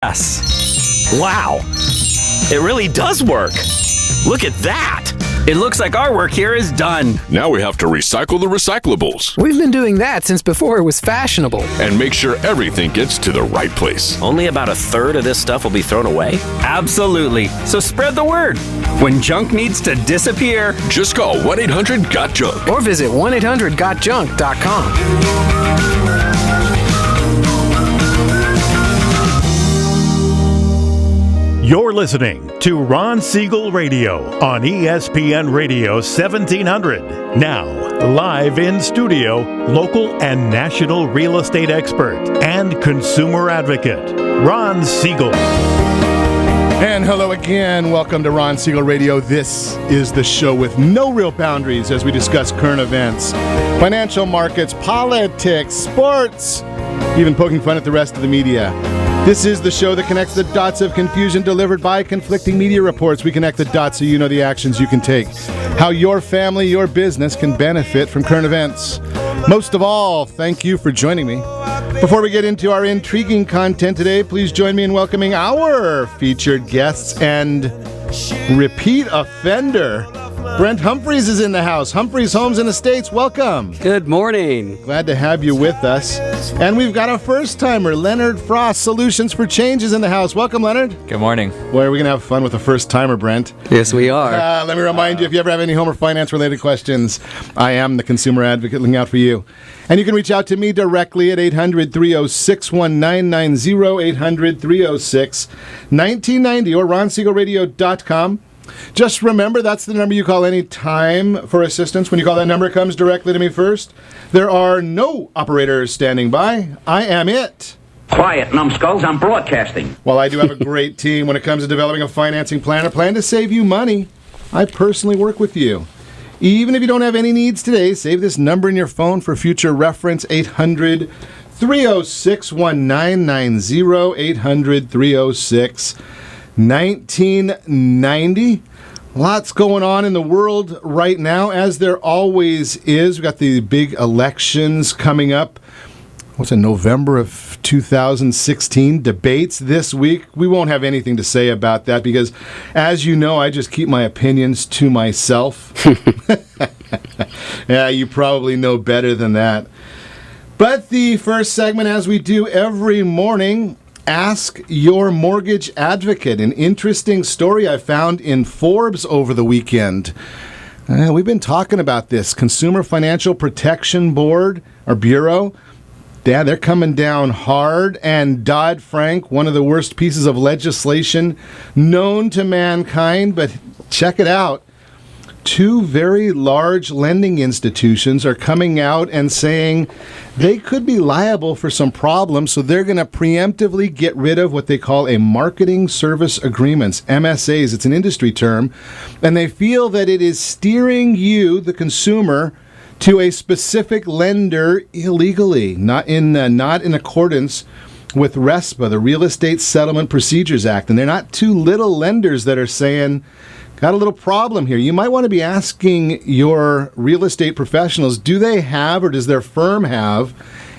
Yes. Wow. It really does work. Look at that. It looks like our work here is done. Now we have to recycle the recyclables. We've been doing that since before it was fashionable. And make sure everything gets to the right place. Only about a third of this stuff will be thrown away? Absolutely. So spread the word. When junk needs to disappear, just call 1-800-GOT-JUNK. Or visit 1-800-GOT-JUNK.com. You're listening to Ron Siegel Radio on ESPN Radio 1700. Now, live in studio, local and national real estate expert and consumer advocate, Ron Siegel. And hello again. Welcome to Ron Siegel Radio. This is the show with no real boundaries as we discuss current events, financial markets, politics, sports, even poking fun at the rest of the media. This is the show that connects the dots of confusion delivered by conflicting media reports. We connect the dots so you know the actions you can take, how your family, your business can benefit from current events. Most of all, thank you for joining me. Before we get into our intriguing content today, please join me in welcoming our featured guests and repeat offender. Brent Humpherys is in the house. Humpherys Homes and Estates, welcome. Good morning. Glad to have you with us. And we've got a first-timer, Leonard Frost, Solutions for Change is in the house. Welcome, Leonard. Good morning. Boy, are we going to have fun with a first-timer, Brent. Yes, we are. Let me remind you, if you ever have any home or finance-related questions, I am the consumer advocate looking out for you. And you can reach out to me directly at 800-306-1990, 800-306-1990, or ronsiegelradio.com. Just remember, that's the number you call any time for assistance. When you call that number, it comes directly to me first. There are no operators standing by. I am it. Quiet, numbskulls. I'm broadcasting. While I do have a great team when it comes to developing a financing plan, a plan to save you money, I personally work with you. Even if you don't have any needs today, save this number in your phone for future reference, 800-306-1990, 800-306-1990. Lots going on in the world right now, as there always is. We've got the big elections coming up. What's in November of 2016? Debates this week. We won't have anything to say about that because, as you know, I just keep my opinions to myself. Yeah, you probably know better than that. But the first segment, as we do every morning, Ask Your Mortgage Advocate, an interesting story I found in Forbes over the weekend. We've been talking about this. Consumer Financial Protection Board, or Bureau, yeah, they're coming down hard. And Dodd-Frank, one of the worst pieces of legislation known to mankind. But check it out. Two very large lending institutions are coming out and saying they could be liable for some problems, so they're going to preemptively get rid of what they call a marketing service agreements, MSAs. It's an industry term, and they feel that it is steering you, the consumer, to a specific lender illegally, not in accordance with RESPA, the Real Estate Settlement Procedures Act. And they're not two little lenders that are saying, got a little problem here. You might want to be asking your real estate professionals, do they have or does their firm have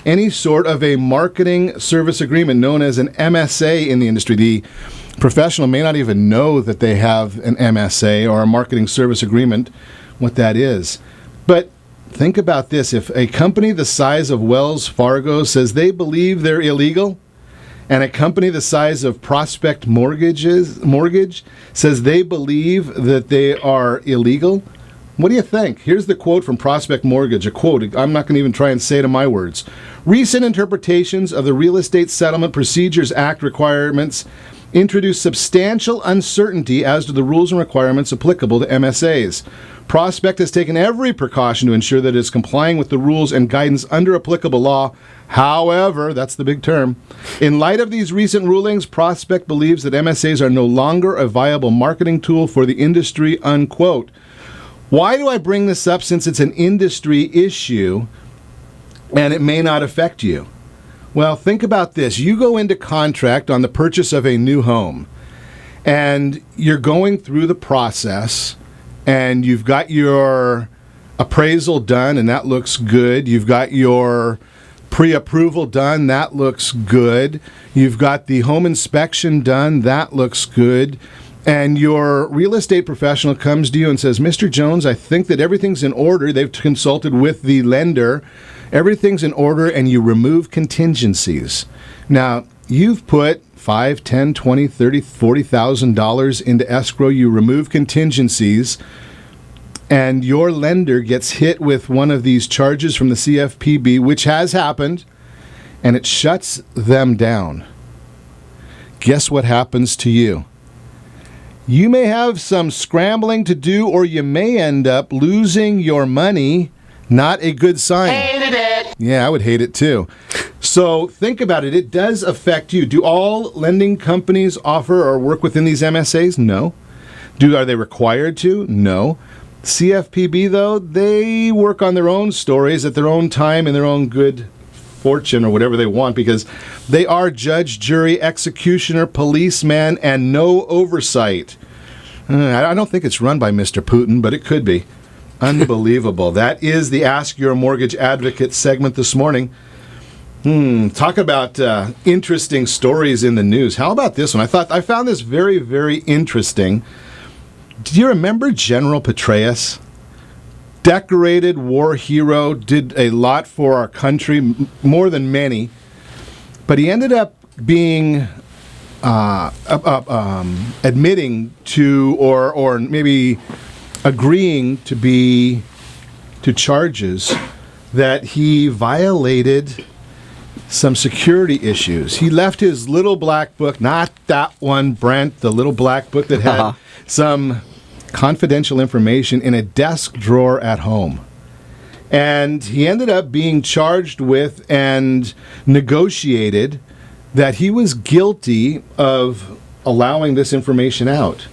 any sort of a marketing service agreement known as an MSA in the industry? The professional may not even know that they have an MSA or a marketing service agreement, what that is. But think about this. If a company the size of Wells Fargo says they believe they're illegal, and a company the size of Prospect Mortgage says they believe that they are illegal, what do you think? Here's the quote from Prospect Mortgage, a quote. I'm not going to even try and say it in my words. Recent interpretations of the Real Estate Settlement Procedures Act requirements introduce substantial uncertainty as to the rules and requirements applicable to MSAs. Prospect has taken every precaution to ensure that it is complying with the rules and guidance under applicable law. However, that's the big term, in light of these recent rulings, Prospect believes that MSAs are no longer a viable marketing tool for the industry, unquote. Why do I bring this up? Since it's an industry issue and it may not affect you. Well, think about this. You go into contract on the purchase of a new home and you're going through the process and you've got your appraisal done and that looks good. You've got your pre-approval done. That looks good. You've got the home inspection done. That looks good. And your real estate professional comes to you and says, Mr. Jones, I think that everything's in order. They've consulted with the lender. Everything's in order, and you remove contingencies. Now, you've put $5, $10, $20, $30, $40,000 into escrow. You remove contingencies, and your lender gets hit with one of these charges from the CFPB, which has happened, and it shuts them down. Guess what happens to you? You may have some scrambling to do, or you may end up losing your money. Not a good sign. Hated it. Yeah, I would hate it too. So think about it. It does affect you. Do all lending companies offer or work within these MSAs? No. Are they required to? No. CFPB, though, they work on their own stories at their own time and their own good fortune or whatever they want, because they are judge, jury, executioner, policeman, and no oversight. I don't think it's run by Mr. Putin, but it could be. Unbelievable. That is the Ask Your Mortgage Advocate segment this morning. Talk about interesting stories in the news. How about this one? I found this very, very interesting. Do you remember General Petraeus? Decorated war hero, did a lot for our country, more than many. But he ended up being admitting to, or maybe agreeing to charges that he violated some security issues. He left his little black book, not that one, Brent, the little black book that had some confidential information, in a desk drawer at home. And he ended up being charged with and negotiated that he was guilty of allowing this information out.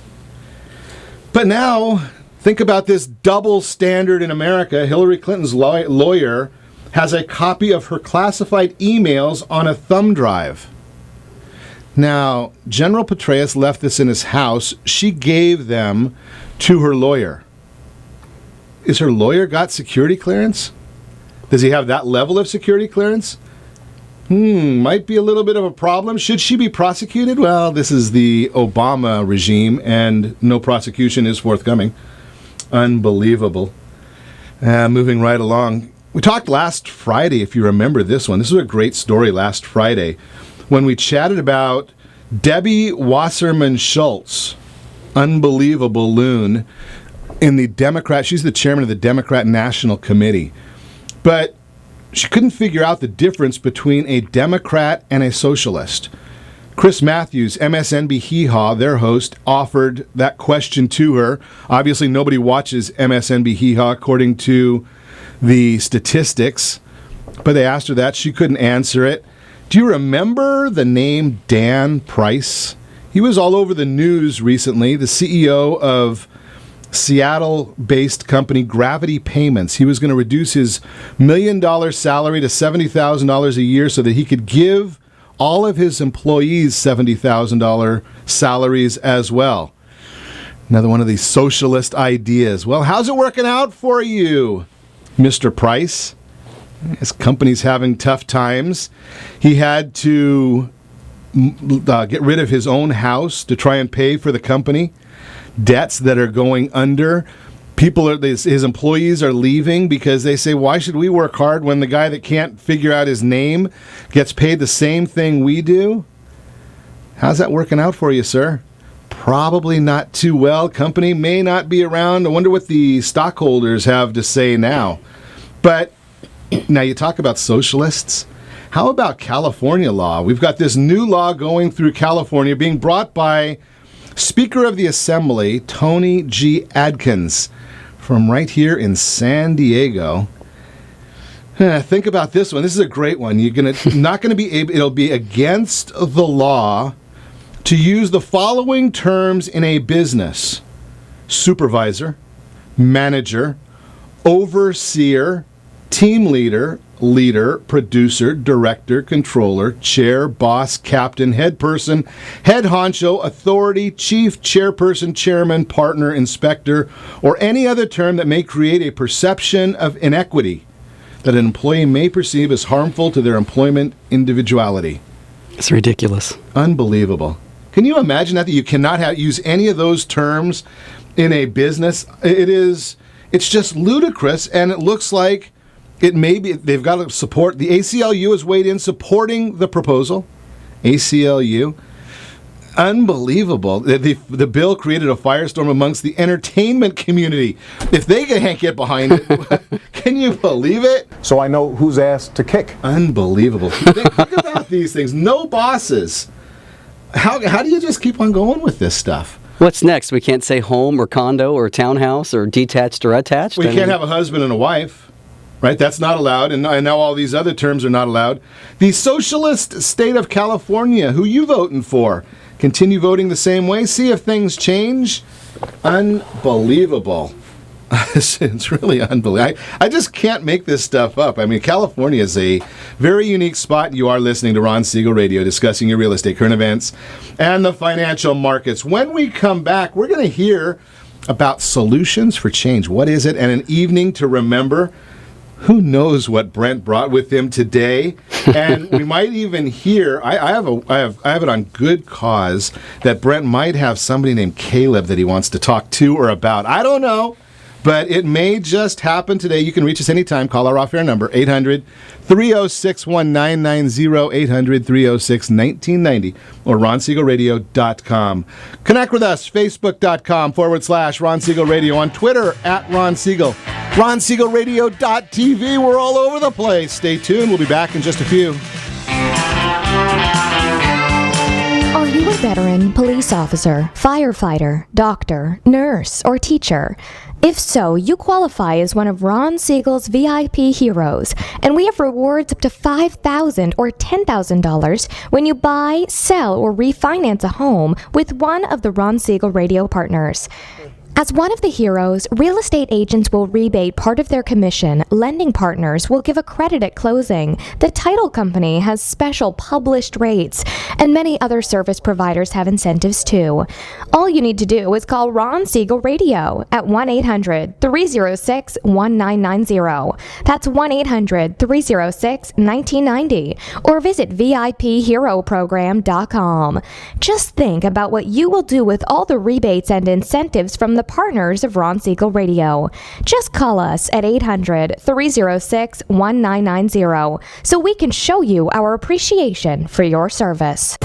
But now, think about this double standard in America. Hillary Clinton's lawyer has a copy of her classified emails on a thumb drive. Now, General Petraeus left this in his house. She gave them to her lawyer. Is her lawyer got security clearance? Does he have that level of security clearance? Might be a little bit of a problem. Should she be prosecuted? Well, this is the Obama regime, and no prosecution is forthcoming. Unbelievable. Moving right along. We talked last Friday, if you remember this one. This was a great story last Friday when we chatted about Debbie Wasserman Schultz, unbelievable loon, in the Democrat. She's the chairman of the Democrat National Committee. But she couldn't figure out the difference between a Democrat and a socialist. Chris Matthews, MSNBC Hee Haw, their host, offered that question to her. Obviously, nobody watches MSNBC Hee Haw according to the statistics, but they asked her that. She couldn't answer it. Do you remember the name Dan Price? He was all over the news recently, the CEO of Seattle-based company Gravity Payments. He was going to reduce his $1 million salary to $70,000 a year so that he could give all of his employees $70,000 salaries as well. Another one of these socialist ideas. Well, how's it working out for you, Mr. Price? His company's having tough times. He had to get rid of his own house to try and pay for the company. Debts that are going under. His employees are leaving because they say, why should we work hard when the guy that can't figure out his name gets paid the same thing we do? How's that working out for you, sir? Probably not too well. Company may not be around. I wonder what the stockholders have to say now. But now you talk about socialists. How about California law? We've got this new law going through California being brought by Speaker of the Assembly, Tony G. Adkins, from right here in San Diego. Think about this one. This is a great one. It'll be against the law to use the following terms in a business: supervisor, manager, overseer, team leader, producer, director, controller, chair, boss, captain, head person, head honcho, authority, chief, chairperson, chairman, partner, inspector, or any other term that may create a perception of inequity. that an employee may perceive as harmful to their employment individuality. It's ridiculous. Unbelievable. Can you imagine that you cannot use any of those terms in a business? It's just ludicrous, and it looks like it may be, they've got to support, the ACLU has weighed in supporting the proposal. ACLU. Unbelievable. The bill created a firestorm amongst the entertainment community. If they can't get behind it, can you believe it? So I know whose ass to kick. Unbelievable. Think about these things. No bosses. How do you just keep on going with this stuff? What's next? We can't say home or condo or townhouse or detached or attached? We can't have a husband and a wife, right? That's not allowed, and now all these other terms are not allowed. The socialist state of California, who you voting for? Continue voting the same way? See if things change? Unbelievable. It's really unbelievable. I just can't make this stuff up. I mean, California is a very unique spot. You are listening to Ron Siegel Radio, discussing your real estate, current events, and the financial markets. When we come back, we're going to hear about solutions for change. What is it? And an evening to remember. Who knows what Brent brought with him today? And we might even hear, I have it on good cause that Brent might have somebody named Caleb that he wants to talk to or about. I don't know, but it may just happen today. You can reach us anytime. Call our off-air number, 800-306-1990, 800-306-1990, or RonSiegelRadio.com. Connect with us, Facebook.com/Ron Siegel Radio, on Twitter @Ron Siegel. RonSiegelRadio.tv. We're all over the place. Stay tuned. We'll be back in just a few. Are you a veteran, police officer, firefighter, doctor, nurse, or teacher? If so, you qualify as one of Ron Siegel's VIP heroes, and we have rewards up to $5,000 or $10,000 when you buy, sell, or refinance a home with one of the Ron Siegel Radio partners. As one of the heroes, real estate agents will rebate part of their commission, lending partners will give a credit at closing, the title company has special published rates, and many other service providers have incentives too. All you need to do is call Ron Siegel Radio at 1-800-306-1990. That's 1-800-306-1990, or visit VIPHeroProgram.com. Just think about what you will do with all the rebates and incentives from the partners of Ron Siegel Radio. Just call us at 800-306-1990 so we can show you our appreciation for your service.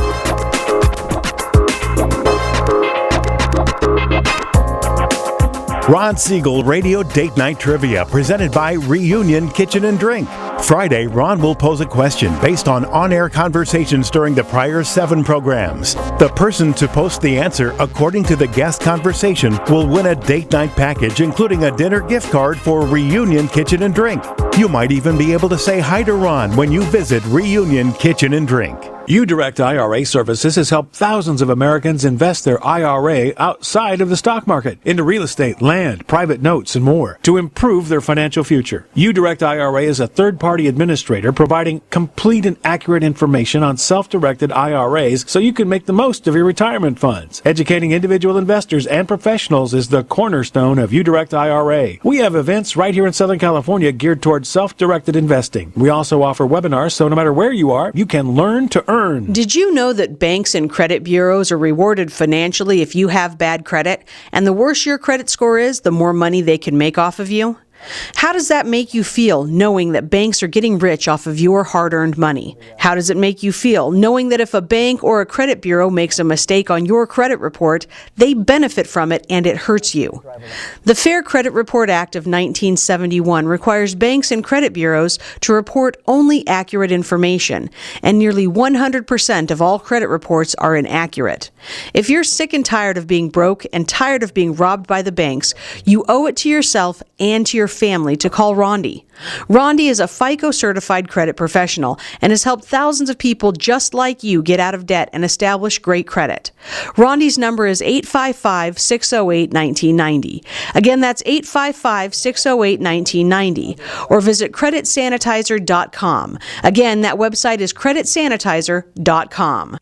Ron Siegel Radio Date Night Trivia, presented by Reunion Kitchen and Drink. Friday, Ron will pose a question based on-air conversations during the prior 7 programs. The person to post the answer according to the guest conversation will win a date night package, including a dinner gift card for Reunion Kitchen and Drink. You might even be able to say hi to Ron when you visit Reunion Kitchen and Drink. UDirect IRA Services has helped thousands of Americans invest their IRA outside of the stock market into real estate, land, private notes, and more to improve their financial future. UDirect IRA is a third-party administrator providing complete and accurate information on self-directed IRAs so you can make the most of your retirement funds. Educating individual investors and professionals is the cornerstone of UDirect IRA. We have events right here in Southern California geared towards self-directed investing. We also offer webinars, so no matter where you are, you can learn to earn. Did you know that banks and credit bureaus are rewarded financially if you have bad credit? And the worse your credit score is, the more money they can make off of you? How does that make you feel, knowing that banks are getting rich off of your hard-earned money? How does it make you feel, knowing that if a bank or a credit bureau makes a mistake on your credit report, they benefit from it and it hurts you? The Fair Credit Report Act of 1971 requires banks and credit bureaus to report only accurate information, and nearly 100% of all credit reports are inaccurate. If you're sick and tired of being broke and tired of being robbed by the banks, you owe it to yourself and to your family to call Rondi. Rondi is a FICO-certified credit professional and has helped thousands of people just like you get out of debt and establish great credit. Rondi's number is 855-608-1990. Again, that's 855-608-1990. Or visit creditsanitizer.com. Again, that website is creditsanitizer.com.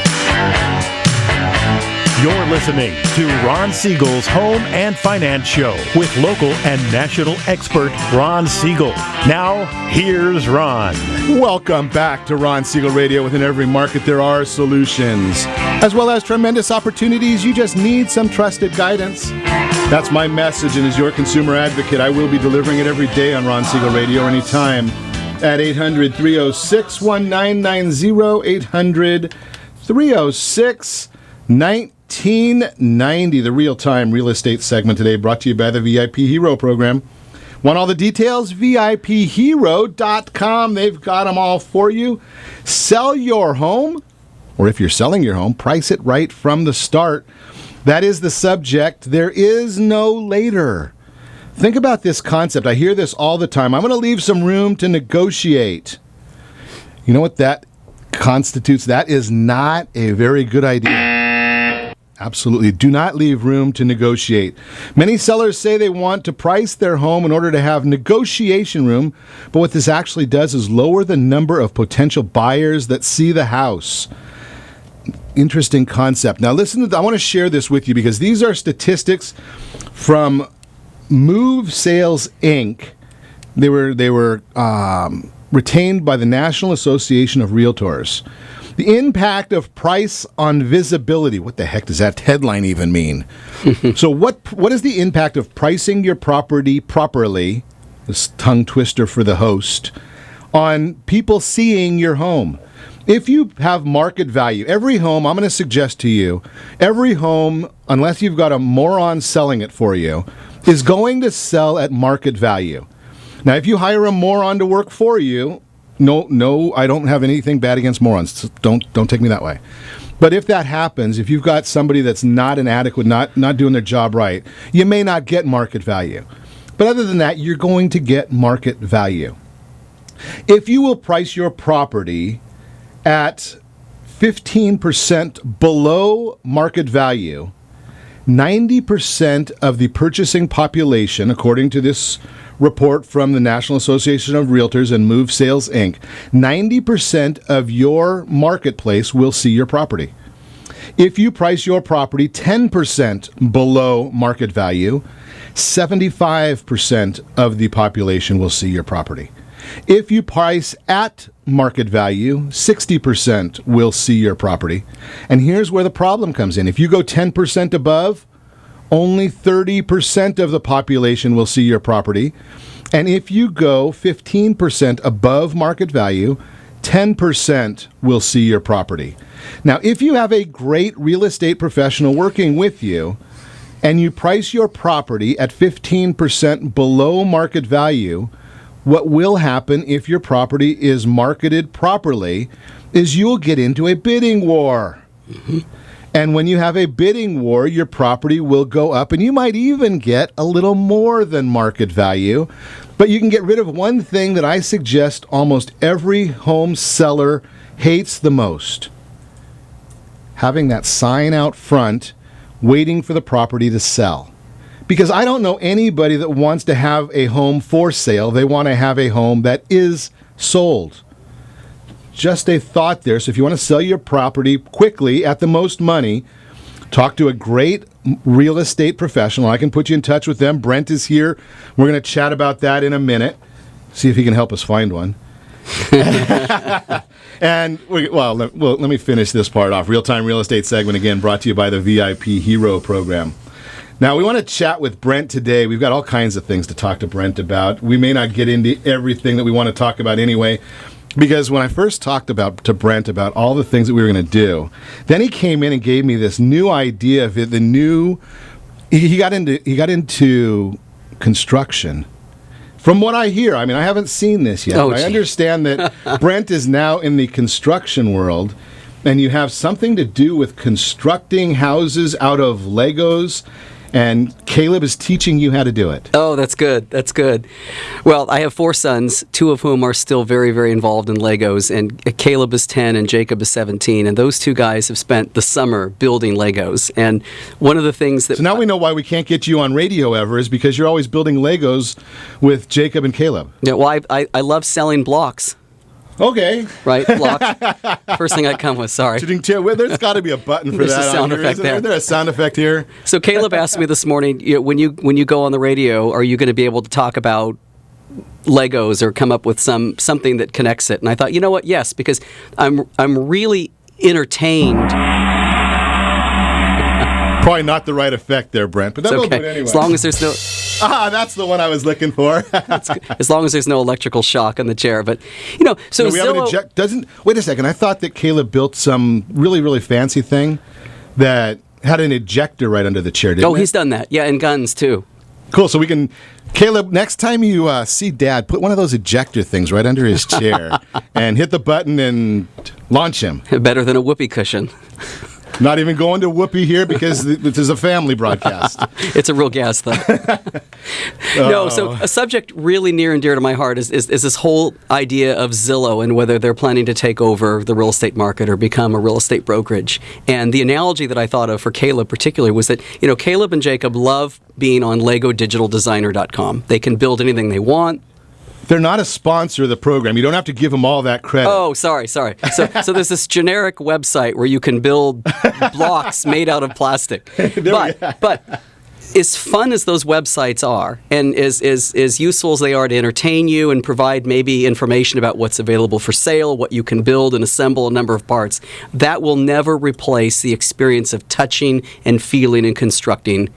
You're listening to Ron Siegel's Home and Finance Show with local and national expert Ron Siegel. Now, here's Ron. Welcome back to Ron Siegel Radio. Within every market, there are solutions, as well as tremendous opportunities. You just need some trusted guidance. That's my message, and as your consumer advocate, I will be delivering it every day on Ron Siegel Radio anytime at 800-306-1990, 800-306-1990. The real-time real estate segment today brought to you by the VIP Hero program. Want all the details? VIPHero.com. They've got them all for you. Sell your home, or if you're selling your home, price it right from the start. That is the subject. There is no later. Think about this concept. I hear this all the time. I'm going to leave some room to negotiate. You know what that constitutes? That is not a very good idea. Absolutely. Do not leave room to negotiate. Many sellers say they want to price their home in order to have negotiation room, but what this actually does is lower the number of potential buyers that see the house. Interesting concept. Now listen, I want to share this with you because these are statistics from Move Sales Inc. They were retained by the National Association of Realtors. The impact of price on visibility. What the heck does that headline even mean? So what is the impact of pricing your property properly, this tongue twister for the host, on people seeing your home? If you have market value, every home, I'm going to suggest to you, every home, unless you've got a moron selling it for you, is going to sell at market value. Now, if you hire a moron to work for you, no, I don't have anything bad against morons. So don't take me that way. But if that happens, if you've got somebody that's not inadequate, not doing their job right, you may not get market value. But other than that, you're going to get market value. If you will price your property at 15% below market value, 90% of the purchasing population, according to this report from the National Association of Realtors and Move Sales Inc., 90% of your marketplace will see your property. If you price your property 10% below market value, 75% of the population will see your property. If you price at market value, 60% will see your property. And here's where the problem comes in. If you go 10% above, only 30% of the population will see your property. And if you go 15% above market value, 10% will see your property. Now, if you have a great real estate professional working with you, and you price your property at 15% below market value, what will happen if your property is marketed properly is you'll get into a bidding war. Mm-hmm. And when you have a bidding war, your property will go up, and you might even get a little more than market value. But you can get rid of one thing that I suggest almost every home seller hates the most: having that sign out front waiting for the property to sell. Because I don't know anybody that wants to have a home for sale. They want to have a home that is sold. Just a thought there. So if you want to sell your property quickly at the most money, talk to a great real estate professional. I can put you in touch with them. Brent is here. We're going to chat about that in a minute. See if he can help us find one. And, let me finish this part off. Real-time real estate segment, again, brought to you by the VIP Hero program. Now, we want to chat with Brent today. We've got all kinds of things to talk to Brent about. We may not get into everything that we want to talk about anyway, because when I first talked to Brent about all the things that we were going to do, then he came in and gave me this new idea of it, he got into construction. From what I hear, I mean, I haven't seen this yet, but I understand that Brent is now in the construction world, and you have something to do with constructing houses out of Legos. And Caleb is teaching you how to do it. Oh, that's good. That's good. Well, I have 4 sons, 2 of whom are still very, very involved in Legos. And Caleb is 10 and Jacob is 17. And those 2 guys have spent the summer building Legos. And one of the things that... So now we know why we can't get you on radio ever, is because you're always building Legos with Jacob and Caleb. Yeah, well, I love selling blocks. Okay. Right? Blocked. First thing I come with, sorry. Well, there's got to be a button for There's that. a sound effect there. Is there a sound effect here? So Caleb asked me this morning, when you go on the radio, are you going to be able to talk about Legos or come up with something that connects it? And I thought, you know what? Yes, because I'm really entertained. Probably not the right effect there, Brent, but that'll do it anyway. As long as there's no... that's the one I was looking for. As long as there's no electrical shock on the chair. But, so we have an Zillow... Wait a second. I thought that Caleb built some really, really fancy thing that had an ejector right under the chair, didn't it? He's done that. Yeah, and guns, too. Cool. So we can... Caleb, next time you see Dad, put one of those ejector things right under his chair and hit the button and launch him. Better than a whoopee cushion. Not even going to whoopee here because this is a family broadcast. It's a real gas thing. No, so a subject really near and dear to my heart is this whole idea of Zillow and whether they're planning to take over the real estate market or become a real estate brokerage. And the analogy that I thought of for Caleb particularly was that, Caleb and Jacob love being on LegoDigitalDesigner.com. They can build anything they want. They're not a sponsor of the program. You don't have to give them all that credit. Oh, sorry. So there's this generic website where you can build blocks made out of plastic. But as fun as those websites are, and as useful as they are to entertain you and provide maybe information about what's available for sale, what you can build and assemble a number of parts, that will never replace the experience of touching and feeling and constructing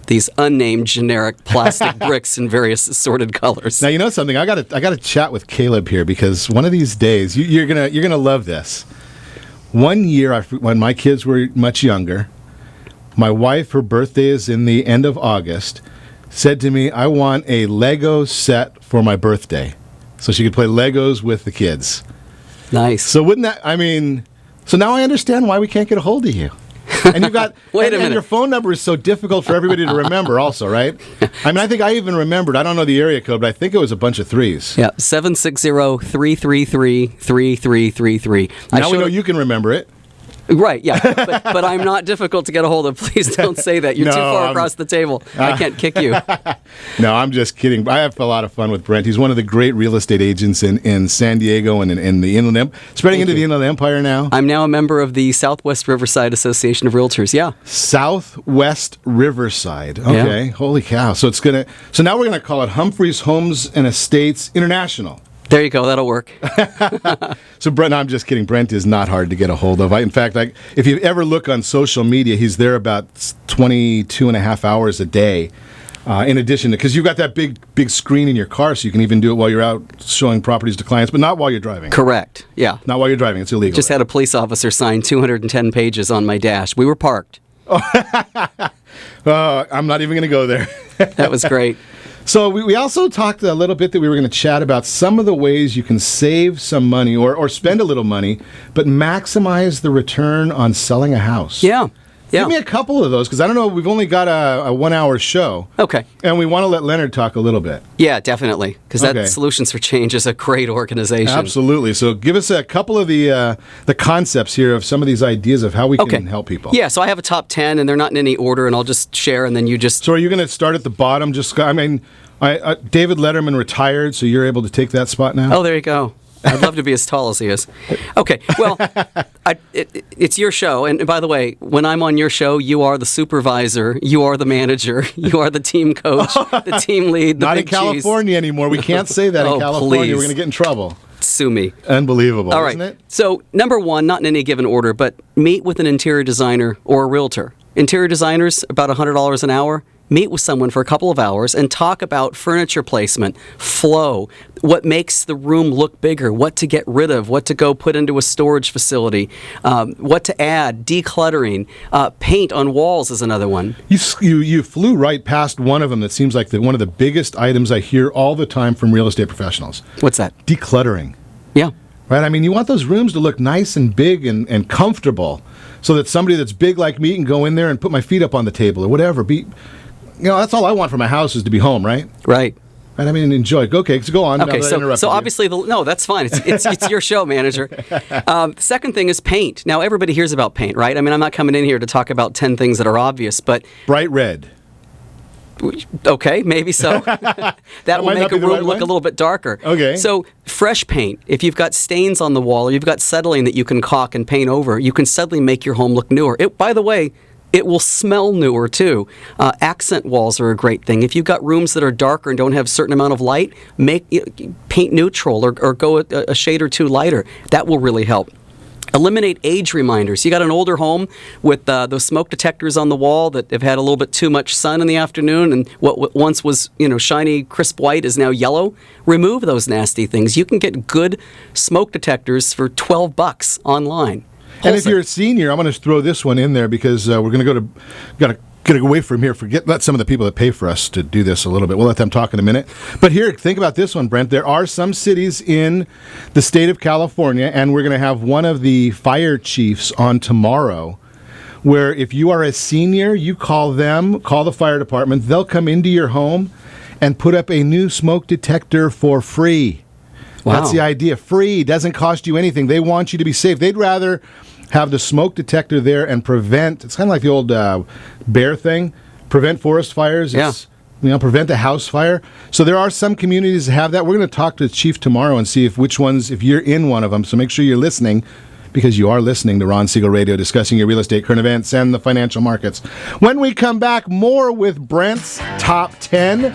these unnamed generic plastic bricks in various assorted colors. Now, you know something? I got to chat with Caleb here because one of these days you're gonna love this. One year, when my kids were much younger, my wife, her birthday is in the end of August, said to me, "I want a Lego set for my birthday," so she could play Legos with the kids. Nice. So wouldn't that? I mean, so now I understand why we can't get a hold of you. And you've got Wait a minute. And your phone number is so difficult for everybody to remember also, right? I mean, I think I even remembered. I don't know the area code, but I think it was a bunch of threes. Yeah, 760-333-3333. Now we know you can remember it. Right, yeah. But I'm not difficult to get a hold of. Please don't say that. You're too far across the table. I can't kick you. No, I'm just kidding. I have a lot of fun with Brent. He's one of the great real estate agents in San Diego and in the Inland Empire. Spreading into the Inland Empire now. I'm now a member of the Southwest Riverside Association of Realtors, yeah. Southwest Riverside. Okay, yeah. Holy cow. So now we're going to call it Humpherys Homes and Estates International. There you go. That'll work. So, Brent, no, I'm just kidding. Brent is not hard to get a hold of. In fact, if you ever look on social media, he's there about 22 and a half hours a day. In addition to, because you've got that big screen in your car, so you can even do it while you're out showing properties to clients, but not while you're driving. Correct. Yeah. Not while you're driving. It's illegal. Just had a police officer sign 210 pages on my dash. We were parked. I'm not even going to go there. That was great. So we also talked a little bit that we were going to chat about some of the ways you can save some money or spend a little money, but maximize the return on selling a house. Yeah. Give me a couple of those, because I don't know, we've only got a 1 hour show. Okay. And we want to let Leonard talk a little bit. Yeah, definitely, because that Solutions for Change is a great organization. Absolutely. So give us a couple of the concepts here of some of these ideas of how we can help people. Yeah, so I have a top 10, and they're not in any order, and I'll just share, and then you just... So are you going to start at the bottom? David Letterman retired, so you're able to take that spot now? Oh, there you go. I'd love to be as tall as he is. Okay, well, it's your show. And by the way, when I'm on your show, you are the supervisor, you are the manager, you are the team coach, the team lead, the Not big in California anymore. We can't say that in California. Please. We're going to get in trouble. Sue me. Unbelievable, All right. Isn't it? So, number one, not in any given order, but meet with an interior designer or a realtor. Interior designers, about $100 an hour. Meet with someone for a couple of hours and talk about furniture placement, flow, what makes the room look bigger, what to get rid of, what to go put into a storage facility, what to add, decluttering, paint on walls is another one. You flew right past one of them that seems like one of the biggest items I hear all the time from real estate professionals. What's that? Decluttering. Yeah. Right? I mean, you want those rooms to look nice and big and comfortable so that somebody that's big like me can go in there and put my feet up on the table or whatever. That's all I want from my house is to be home, right? Right. And I mean, enjoy. Okay, so go on. Okay, so obviously, no, that's fine. It's your show, manager. Second thing is paint. Now, everybody hears about paint, right? I mean, I'm not coming in here to talk about 10 things that are obvious, but... Bright red. Okay, maybe so. That will make a room look a little bit darker. Okay. So fresh paint. If you've got stains on the wall or you've got settling that you can caulk and paint over, you can suddenly make your home look newer. By the way, it will smell newer too. Accent walls are a great thing. If you've got rooms that are darker and don't have a certain amount of light, paint neutral or go a shade or two lighter. That will really help. Eliminate age reminders. You got an older home with those smoke detectors on the wall that have had a little bit too much sun in the afternoon, and what once was shiny, crisp white is now yellow. Remove those nasty things. You can get good smoke detectors for $12 online. And if you're a senior, I'm going to throw this one in there because we're going to get away from here. Let some of the people that pay for us to do this a little bit. We'll let them talk in a minute. But here, think about this one, Brent. There are some cities in the state of California, and we're going to have one of the fire chiefs on tomorrow, where if you are a senior, you call the fire department. They'll come into your home and put up a new smoke detector for free. Wow. That's the idea. Free. Doesn't cost you anything. They want you to be safe. They'd rather have the smoke detector there and prevent, it's kind of like the old bear thing, prevent forest fires. It's, prevent a house fire. So there are some communities that have that. We're going to talk to the chief tomorrow and see if you're in one of them. So make sure you're listening, because you are listening to Ron Siegel Radio, discussing your real estate, current events, and the financial markets. When we come back, more with Brent's Top 10.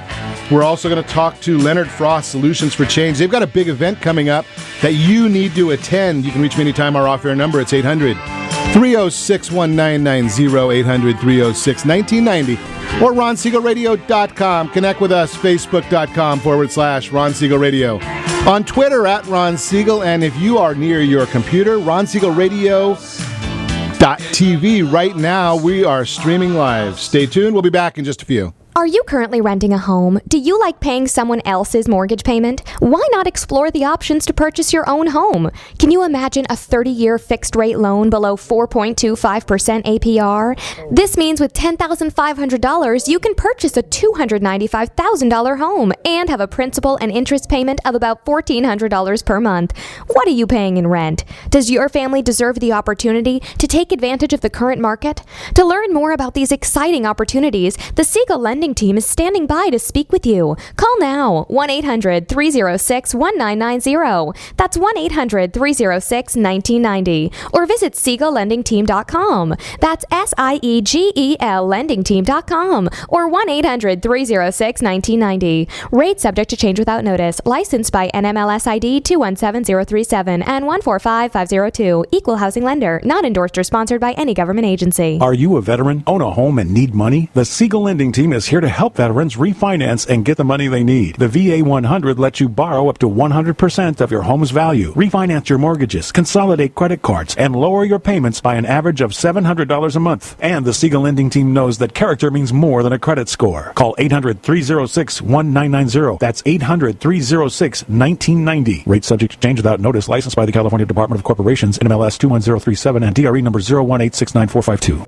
We're also going to talk to Leonard Frost, Solutions for Change. They've got a big event coming up that you need to attend. You can reach me anytime. Our off-air number, it's 800-306-1990, 800-306-1990, or RonSiegelRadio.com. Connect with us, Facebook.com/Ron Siegel Radio. On Twitter, @Ron Siegel. And if you are near your computer, RonSiegelRadio.tv. Right now, we are streaming live. Stay tuned. We'll be back in just a few. Are you currently renting a home? Do you like paying someone else's mortgage payment? Why not explore the options to purchase your own home? Can you imagine a 30-year fixed-rate loan below 4.25% APR? This means with $10,500, you can purchase a $295,000 home and have a principal and interest payment of about $1,400 per month. What are you paying in rent? Does your family deserve the opportunity to take advantage of the current market? To learn more about these exciting opportunities, the Siegel Lending team is standing by to speak with you. Call now, 1-800-306-1990. That's 1-800-306-1990. Or visit SiegelLendingTeam.com. That's SIEGEL LendingTeam.com. Or 1-800-306-1990. Rate subject to change without notice. Licensed by NMLS ID 217037 and 145502. Equal housing lender. Not endorsed or sponsored by any government agency. Are you a veteran, own a home, and need money? The Siegel Lending team is here to help veterans refinance and get the money they need. The VA 100 lets you borrow up to 100% of your home's value, refinance your mortgages, consolidate credit cards, and lower your payments by an average of $700 a month. And the Siegel Lending team knows that character means more than a credit score. Call 800-306-1990. That's 800-306-1990. Rate subject to change without notice. Licensed by the California Department of Corporations, NMLS 21037, and DRE number 018694452.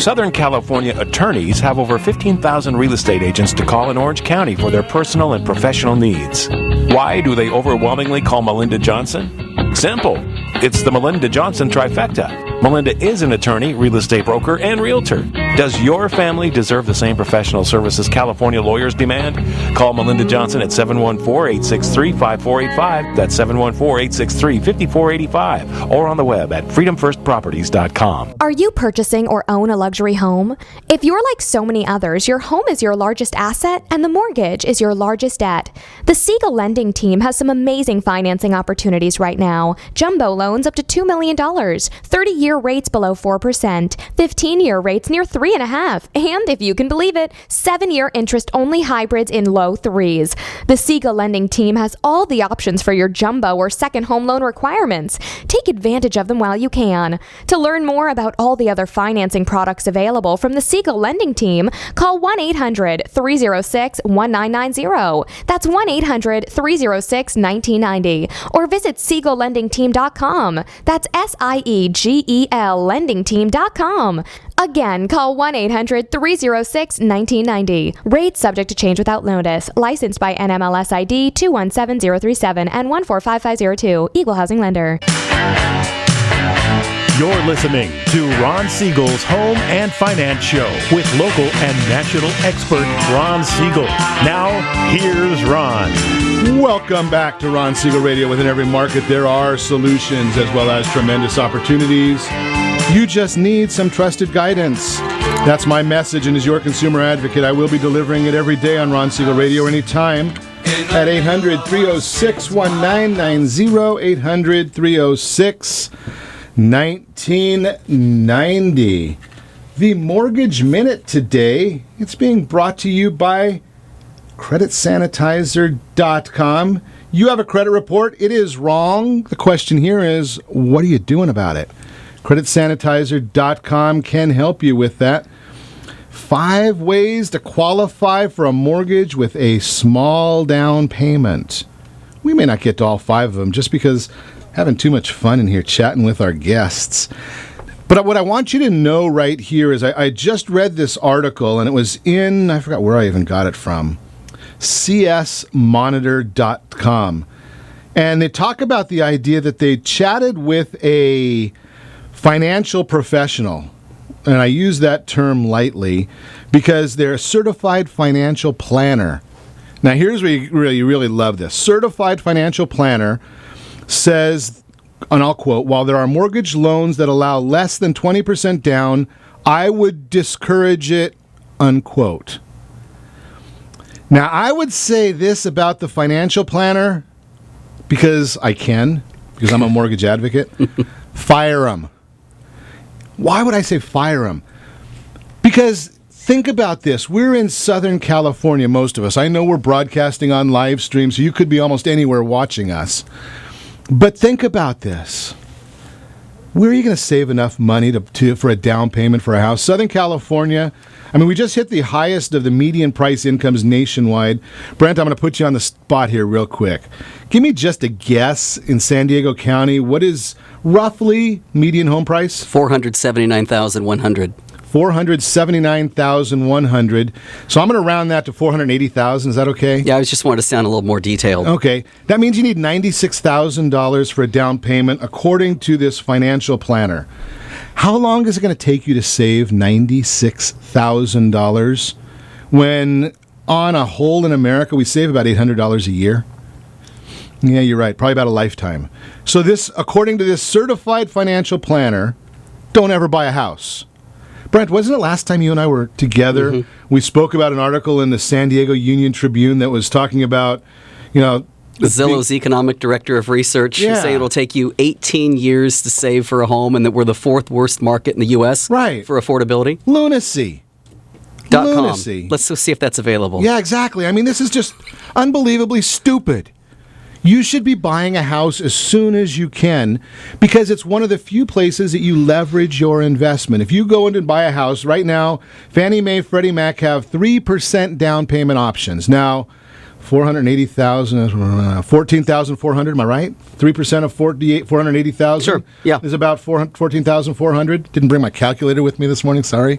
Southern California attorneys have over 15,000 real estate agents to call in Orange County for their personal and professional needs. Why do they overwhelmingly call Melinda Johnson? Simple. It's the Melinda Johnson trifecta. Melinda is an attorney, real estate broker, and realtor. Does your family deserve the same professional services California lawyers demand? Call Melinda Johnson at 714-863-5485. That's 714-863-5485. Or on the web at freedomfirstproperties.com. Are you purchasing or own a luxury home? If you're like so many others, your home is your largest asset and the mortgage is your largest debt. The Siegel Lending team has some amazing financing opportunities right now. Jumbo loans up to $2 million, 30-year rates below 4%, 15-year rates near 3.5%, and if you can believe it, 7-year interest-only hybrids in low 3s. The Siegel Lending team has all the options for your jumbo or second home loan requirements. Take advantage of them while you can. To learn more about all the other financing products available from the Siegel Lending team, call 1-800-306-1990. That's 1-800-306-1990. Or visit SiegelLendingTeam.com. That's SIEGEL LendingTeam.com. Again, call 1-800-306-1990. Rates subject to change without notice. Licensed by NMLS ID 217037 and 145502. Equal housing lender. You're listening to Ron Siegel's Home and Finance Show with local and national expert Ron Siegel. Now, here's Ron. Welcome back to Ron Siegel Radio. Within every market, there are solutions as well as tremendous opportunities. You just need some trusted guidance. That's my message, and as your consumer advocate, I will be delivering it every day on Ron Siegel Radio anytime at 800-306-1990, 800-306-1990. The Mortgage Minute today, it's being brought to you by CreditSanitizer.com. You have a credit report. It is wrong. The question here is, what are you doing about it? CreditSanitizer.com can help you with that. 5 ways to qualify for a mortgage with a small down payment. We may not get to all 5 of them just because having too much fun in here chatting with our guests. But what I want you to know right here is I just read this article, and it was in, I forgot where I even got it from, csmonitor.com. And they talk about the idea that they chatted with a financial professional, and I use that term lightly because they're a certified financial planner. Now, here's where you really love this. Certified financial planner says, and I'll quote, "While there are mortgage loans that allow less than 20% down, I would discourage it," unquote. Now, I would say this about the financial planner, because I'm a mortgage advocate. Fire them. Why would I say fire them? Because think about this. We're in Southern California, most of us. I know we're broadcasting on live stream, so you could be almost anywhere watching us. But think about this. Where are you going to save enough money for a down payment for a house? Southern California, I mean, we just hit the highest of the median price incomes nationwide. Brent, I'm going to put you on the spot here real quick. Give me just a guess in San Diego County. What is roughly median home price? $479,100. $479,100. So I'm going to round that to $480,000. Is that okay? Yeah, I just wanted to sound a little more detailed. Okay. That means you need $96,000 for a down payment, according to this financial planner. How long is it going to take you to save $96,000 when on a whole in America we save about $800 a year? Yeah, you're right. Probably about a lifetime. So this, according to this certified financial planner, don't ever buy a house. Brent, wasn't it last time you and I were together, we spoke about an article in the San Diego Union Tribune that was talking about, Zillow's economic director of research saying it'll take you 18 years to save for a home, and that we're the 4th worst market in the U.S. for affordability. Lunacy. Lunacy. Let's see if that's available. Yeah, exactly. I mean, this is just unbelievably stupid. You should be buying a house as soon as you can because it's one of the few places that you leverage your investment. If you go in and buy a house right now, Fannie Mae, Freddie Mac have 3% down payment options. Now, $480,000, $14,400, am I right? 3% of $480,000 sure, yeah. is about $14,400. Didn't bring my calculator with me this morning, sorry.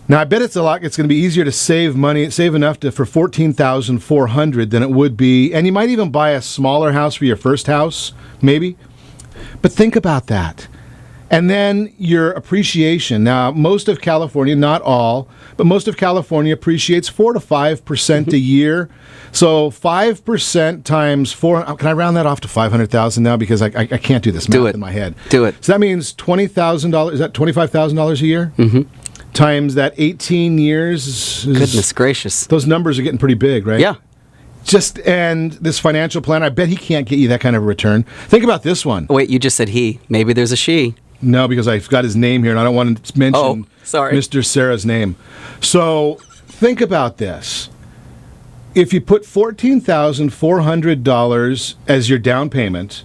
Now, I bet it's going to be easier to save money, save enough for $14,400 than it would be, and you might even buy a smaller house for your first house, maybe. But think about that. And then your appreciation. Now, most of California, not all, but most of California appreciates 4 to 5% a year. So 5% times 4, can I round that off to $500,000 now? Because I can't do this math in my head. Do it. So that means $20,000, is that $25,000 a year? Mm-hmm. Times that 18 years. Goodness gracious. Those numbers are getting pretty big, right? Yeah. And this financial plan, I bet he can't get you that kind of a return. Think about this one. Wait, you just said he. Maybe there's a she. No, because I've got his name here, and I don't want to mention Mr. Sarah's name. So think about this. If you put $14,400 as your down payment,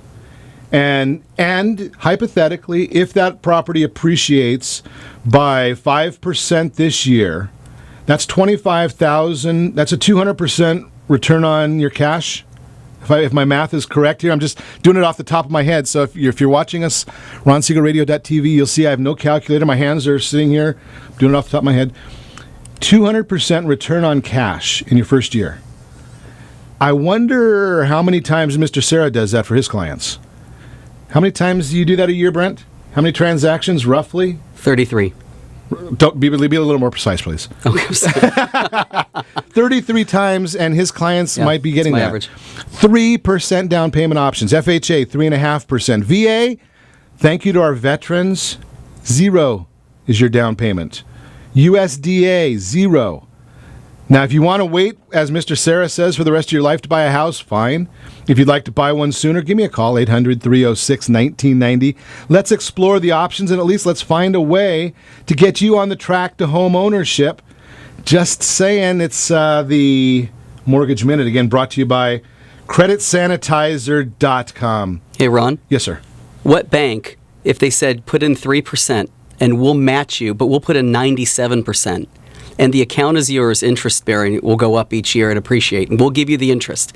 and hypothetically, if that property appreciates by 5% this year, that's $25,000. That's a 200% return on your cash. If my math is correct here, I'm just doing it off the top of my head. So if you're watching us, RonSiegelRadio.tv, you'll see I have no calculator. My hands are sitting here. I'm doing it off the top of my head. 200% return on cash in your first year. I wonder how many times Mr. Sarah does that for his clients. How many times do you do that a year, Brent? How many transactions, roughly? 33. Don't be a little more precise, please. Okay, I'm sorry. 33 times, and his clients might be getting that's my that. average. 3% down payment options. FHA, 3.5%. VA, thank you to our veterans. 0 is your down payment. USDA, 0. Now, if you want to wait, as Mr. Sarah says, for the rest of your life to buy a house, fine. If you'd like to buy one sooner, give me a call, 800-306-1990. Let's explore the options, and at least let's find a way to get you on the track to home ownership. Just saying, it's the Mortgage Minute, again, brought to you by CreditSanitizer.com. Hey, Ron? Yes, sir. What bank, if they said put in 3% and we'll match you, but we'll put in 97%, and the account is yours, interest-bearing, it will go up each year and appreciate, and we'll give you the interest.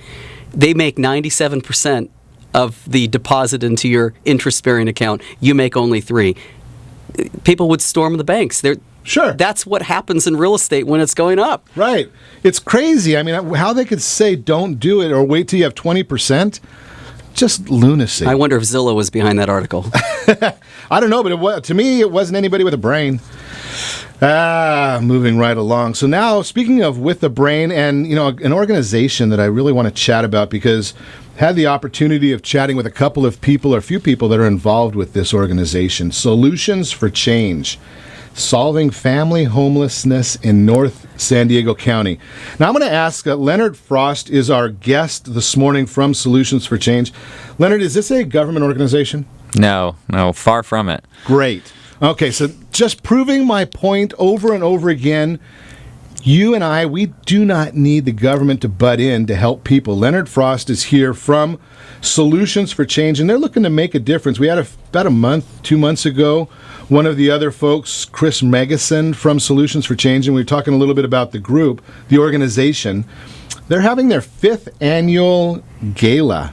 They make 97% of the deposit into your interest-bearing account. You make only 3%. People would storm the banks. Sure. That's what happens in real estate when it's going up. Right. It's crazy. I mean, how they could say don't do it or wait till you have 20%, just lunacy. I wonder if Zillow was behind that article. I don't know, but to me, it wasn't anybody with a brain. Moving right along. So now, speaking of with a brain, and an organization that I really want to chat about, because I had the opportunity of chatting with a couple of people, or a few people that are involved with this organization, Solutions for Change, solving family homelessness in North San Diego County. Now I'm going to ask, Leonard Frost is our guest this morning from Solutions for Change. Leonard, is this a government organization? No, far from it. Great. Okay, so just proving my point over and over again, you and I, we do not need the government to butt in to help people. Leonard Frost is here from Solutions for Change, and they're looking to make a difference. We had about a month, 2 months ago, one of the other folks, Chris Megason from Solutions for Change, and we were talking a little bit about the group, the organization. They're having their 5th annual gala,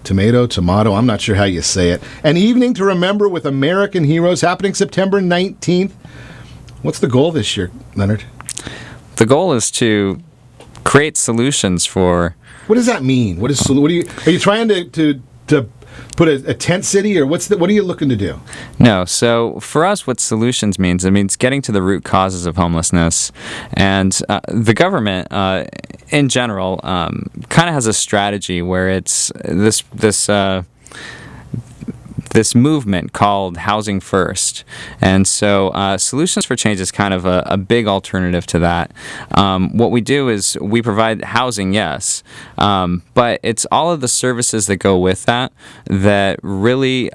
tomato, I'm not sure how you say it. An evening to remember with American heroes, happening September 19th. What's the goal this year, Leonard? The goal is to create solutions for... What does that mean? Are you trying to put a tent city, or what are you looking to do? No, so for us, what solutions means, it means getting to the root causes of homelessness. And the government, in general, kind of has a strategy where it's this movement called Housing First. And so Solutions for Change is kind of a big alternative to that. What we do is we provide housing, yes, but it's all of the services that go with that really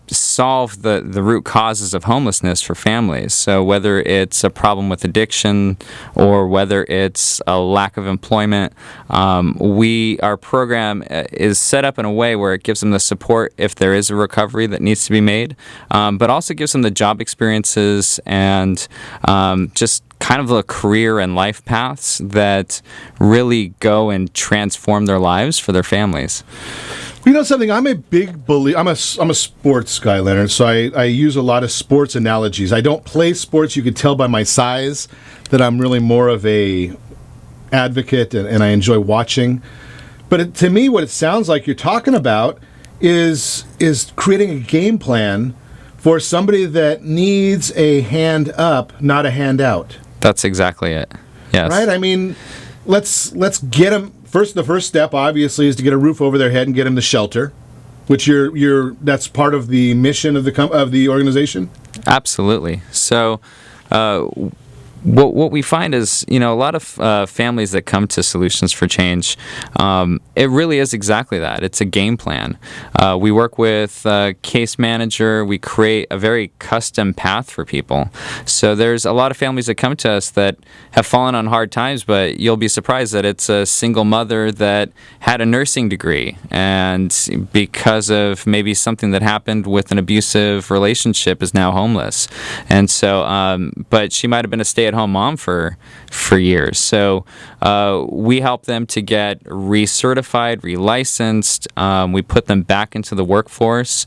solve the root causes of homelessness for families. So whether it's a problem with addiction or whether it's a lack of employment, our program is set up in a way where it gives them the support if there is a recovery that needs to be made, but also gives them the job experiences and just kind of the career and life paths that really go and transform their lives for their families. You know something? I'm a big believer. I'm a sports guy, Leonard, so I use a lot of sports analogies. I don't play sports. You could tell by my size that I'm really more of a advocate, and I enjoy watching. But to me, what it sounds like you're talking about is creating a game plan for somebody that needs a hand up, not a hand out. That's exactly it. Yes. Right? I mean, let's get them. The first step, obviously, is to get a roof over their head and get them the shelter, which that's part of the mission of the organization. Absolutely. So, what we find is, a lot of families that come to Solutions for Change, it really is exactly that. It's a game plan. We work with a case manager. We create a very custom path for people. So there's a lot of families that come to us that have fallen on hard times, but you'll be surprised that it's a single mother that had a nursing degree, and because of maybe something that happened with an abusive relationship is now homeless. And so, but she might have been a stay-at-home mom for years. So we help them to get recertified, relicensed. We put them back into the workforce.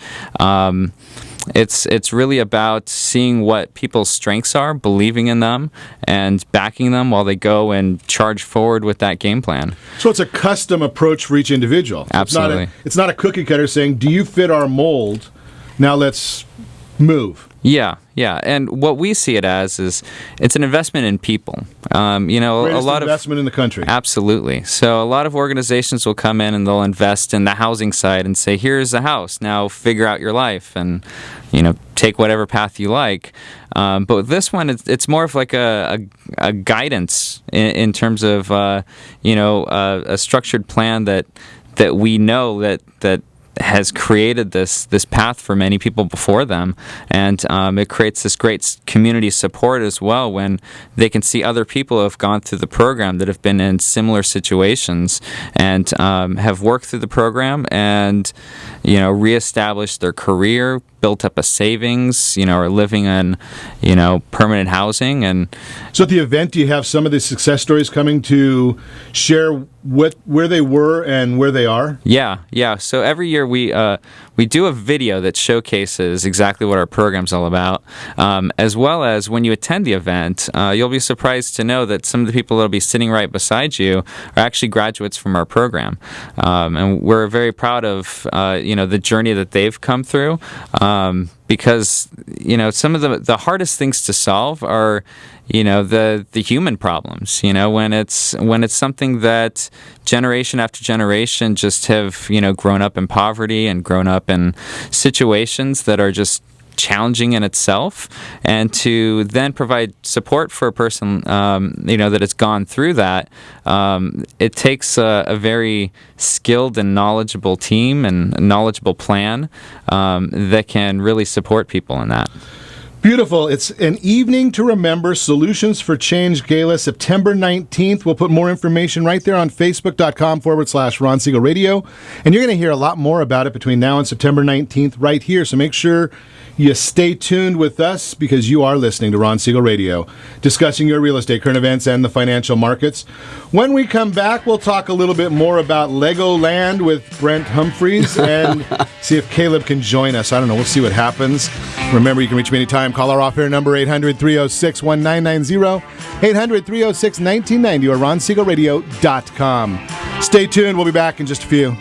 It's really about seeing what people's strengths are, believing in them, and backing them while they go and charge forward with that game plan. So it's a custom approach for each individual. Absolutely. It's not a cookie cutter saying, do you fit our mold? Now let's move. Yeah. And what we see it as is it's an investment in people. Greatest a lot investment in the country. Absolutely. So a lot of organizations will come in and they'll invest in the housing side and say, here's a house. Now figure out your life and, take whatever path you like. But with this one, it's more of like a guidance in terms of, a structured plan that we know that has created this path for many people before them, and it creates this great community support as well when they can see other people who have gone through the program that have been in similar situations and have worked through the program and reestablished their career, built up a savings, are living in permanent housing. And so at the event, do you have some of the success stories coming to share where they were and where they are? Yeah. So every year we do a video that showcases exactly what our program's all about, as well as when you attend the event, you'll be surprised to know that some of the people that will be sitting right beside you are actually graduates from our program, and we're very proud of the journey that they've come through. Because some of the hardest things to solve are the human problems. When it's something that generation after generation just have grown up in poverty and grown up in situations that are just challenging in itself, and to then provide support for a person that has gone through that, it takes a very skilled and knowledgeable team and a knowledgeable plan that can really support people in that. Beautiful. It's an evening to remember. Solutions for Change Gala, September 19th. We'll put more information right there on Facebook.com/Ron Siegel Radio. And you're going to hear a lot more about it between now and September 19th right here. So make sure you stay tuned with us, because you are listening to Ron Siegel Radio, discussing your real estate, current events, and the financial markets. When we come back, we'll talk a little bit more about Legoland with Brent Humpherys and see if Caleb can join us. I don't know. We'll see what happens. Remember, you can reach me anytime. Call our off-air number, 800-306-1990, 800-306-1990, or RonSiegelRadio.com. Stay tuned. We'll be back in just a few.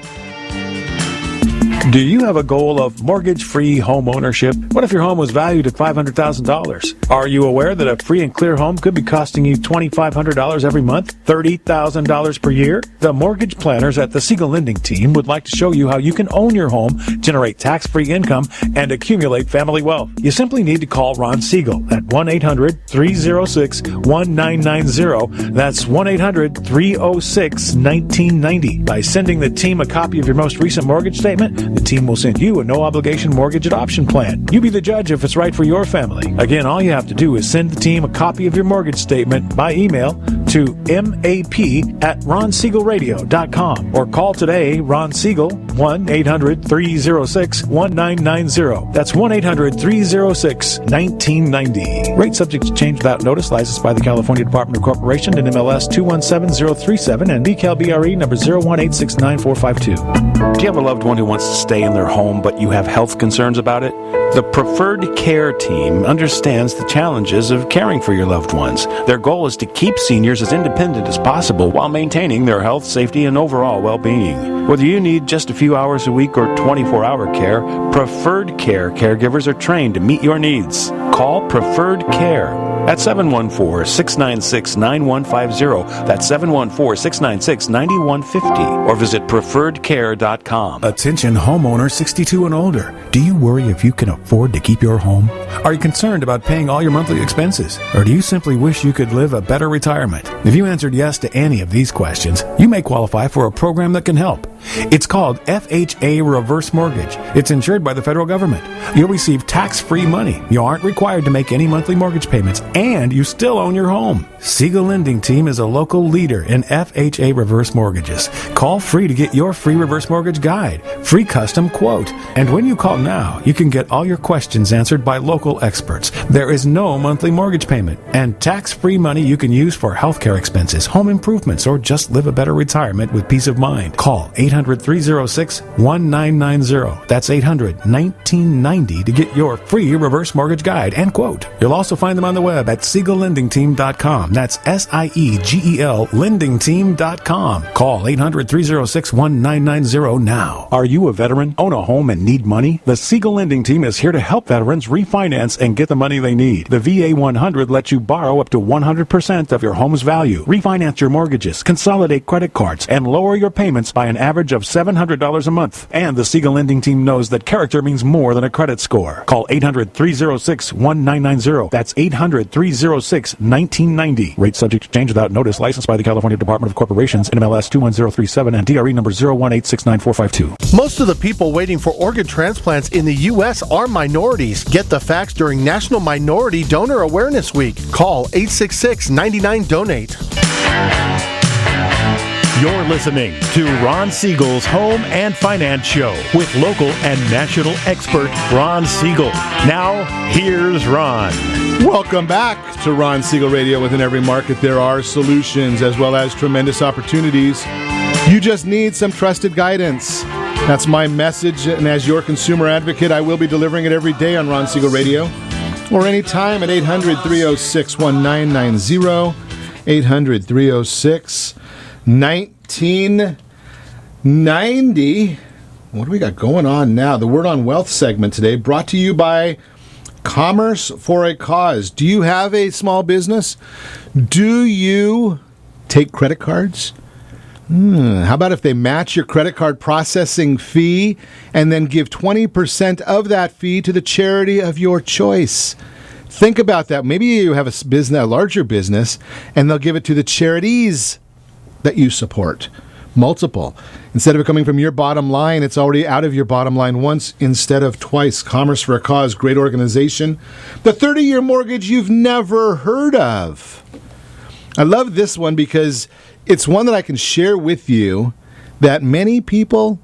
Do you have a goal of mortgage-free home ownership? What if your home was valued at $500,000? Are you aware that a free and clear home could be costing you $2,500 every month, $30,000 per year? The mortgage planners at the Siegel Lending Team would like to show you how you can own your home, generate tax-free income, and accumulate family wealth. You simply need to call Ron Siegel at 1-800-306-1990. That's 1-800-306-1990. By sending the team a copy of your most recent mortgage statement, the team will send you a no-obligation mortgage adoption plan. You be the judge if it's right for your family. Again, all you have to do is send the team a copy of your mortgage statement by email to map@ronsiegelradio.com or call today Ron Siegel, 1-800-306-1990. That's 1-800-306-1990. Rate subject to change without notice. Licensed by the California Department of Corporation and MLS 217037 and BCAL-BRE number 018694552. Do you have a loved one who wants to stay in their home but you have health concerns about it? The Preferred Care Team understands the challenges of caring for your loved ones. Their goal is to keep seniors as independent as possible while maintaining their health, safety, and overall well-being. Whether you need just a few hours a week or 24-hour care, Preferred Care caregivers are trained to meet your needs. Call Preferred Care at 714-696-9150. That's 714-696-9150. Or visit preferredcare.com. Attention homeowners 62 and older. Do you worry if you can afford to keep your home? Are you concerned about paying all your monthly expenses? Or do you simply wish you could live a better retirement? If you answered yes to any of these questions, you may qualify for a program that can help. It's called FHA Reverse Mortgage. It's insured by the federal government. You'll receive tax-free money. You aren't required to make any monthly mortgage payments, and you still own your home. Siegel Lending Team is a local leader in FHA reverse mortgages. Call free to get your free reverse mortgage guide, free custom quote. And when you call now, you can get all your questions answered by local experts. There is no monthly mortgage payment, and tax-free money you can use for healthcare expenses, home improvements, or just live a better retirement with peace of mind. Call 800 800-306-1990. That's 800-1990 to get your free reverse mortgage guide and quote. You'll also find them on the web at SiegelLendingTeam.com. That's SIEGEL LendingTeam.com. Call 800-306-1990 now. Are you a veteran, own a home, and need money? The Siegel Lending Team is here to help veterans refinance and get the money they need. The VA 100 lets you borrow up to 100% of your home's value, refinance your mortgages, consolidate credit cards, and lower your payments by an average of $700 a month. And the Siegel Lending Team knows that character means more than a credit score. Call 800-306-1990. That's 800-306-1990. Rate subject to change without notice. Licensed by the California Department of Corporations, NMLS 21037, and DRE number 018694452. Most of the people waiting for organ transplants in the U.S. are minorities. Get the facts during National Minority Donor Awareness Week. Call 866-99-DONATE. You're listening to Ron Siegel's Home and Finance Show with local and national expert Ron Siegel. Now, here's Ron. Welcome back to Ron Siegel Radio. Within every market, there are solutions as well as tremendous opportunities. You just need some trusted guidance. That's my message, and as your consumer advocate, I will be delivering it every day on Ron Siegel Radio or anytime at 800-306-1990, 800-306-1990. What do we got going on now? The Word on Wealth segment today brought to you by Commerce for a Cause. Do you have a small business? Do you take credit cards? How about if they match your credit card processing fee and then give 20% of that fee to the charity of your choice? Think about that. Maybe you have a business, a larger business, and they'll give it to the charities that you support. Multiple. Instead of it coming from your bottom line, it's already out of your bottom line once instead of twice. Commerce for a Cause, great organization. The 30-year mortgage you've never heard of. I love this one because it's one that I can share with you that many people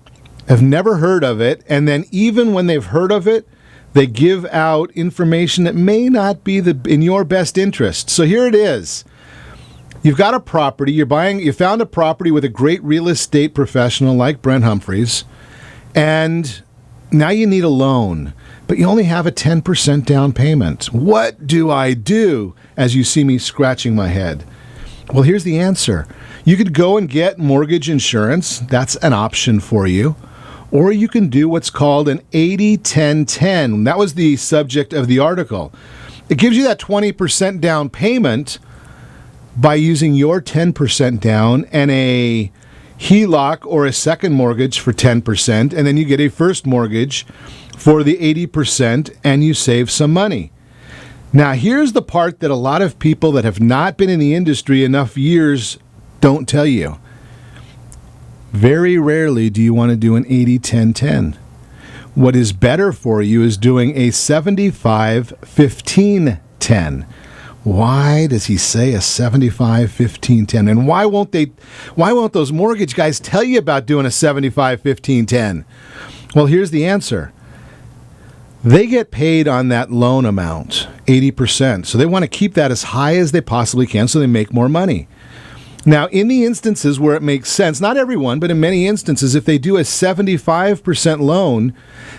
have never heard of it, and then even when they've heard of it, they give out information that may not be in your best interest. So here it is. You've got a property, you found a property with a great real estate professional like Brent Humpherys, and now you need a loan, but you only have a 10% down payment. What do I do? As you see me scratching my head. Well, here's the answer. You could go and get mortgage insurance. That's an option for you. Or you can do what's called an 80-10-10. That was the subject of the article. It gives you that 20% down payment by using your 10% down and a HELOC or a second mortgage for 10%, and then you get a first mortgage for the 80%, and you save some money. Now, here's the part that a lot of people that have not been in the industry enough years don't tell you. Very rarely do you want to do an 80-10-10. What is better for you is doing a 75-15-10. Why does he say a 75-15-10? And why won't those mortgage guys tell you about doing a 75-15-10? Well, here's the answer. They get paid on that loan amount, 80%. So they want to keep that as high as they possibly can so they make more money. Now, in the instances where it makes sense, not everyone, but in many instances, if they do a 75% loan,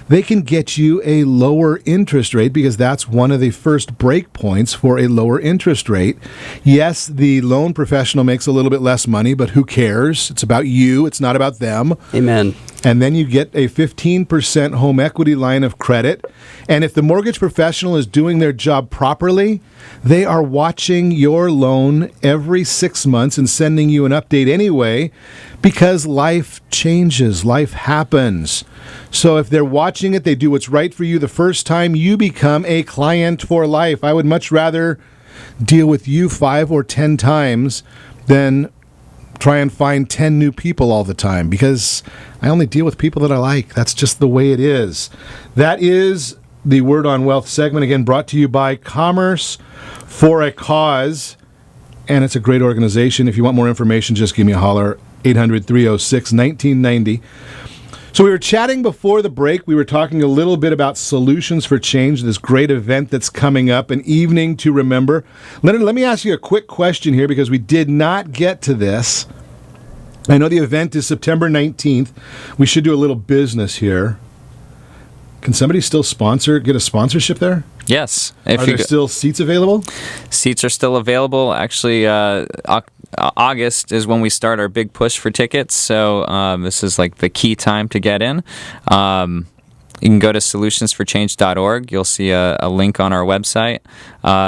they can get you a lower interest rate because that's one of the first break points for a lower interest rate. Yes, the loan professional makes a little bit less money, but who cares? It's about you. It's not about them. Amen. And then you get a 15% home equity line of credit. And if the mortgage professional is doing their job properly, they are watching your loan every 6 months and sending you an update anyway, because life changes, life happens. So if they're watching it, they do what's right for you the first time, you become a client for life. I would much rather deal with you 5 or 10 times than try and find 10 new people all the time, because I only deal with people that I like. That's just the way it is. That is the Word on Wealth segment, again, brought to you by Commerce for a Cause, and it's a great organization. If you want more information, just give me a holler, 800-306-1990. So we were chatting before the break. We were talking a little bit about Solutions for Change, this great event that's coming up, an evening to remember. Leonard, let me ask you a quick question here because we did not get to this. I know the event is September 19th. We should do a little business here. Can somebody still get a sponsorship there? Yes. Are there still seats available? Seats are still available. Actually, August is when we start our big push for tickets, so this is like the key time to get in. You can go to solutionsforchange.org. You'll see a link on our website.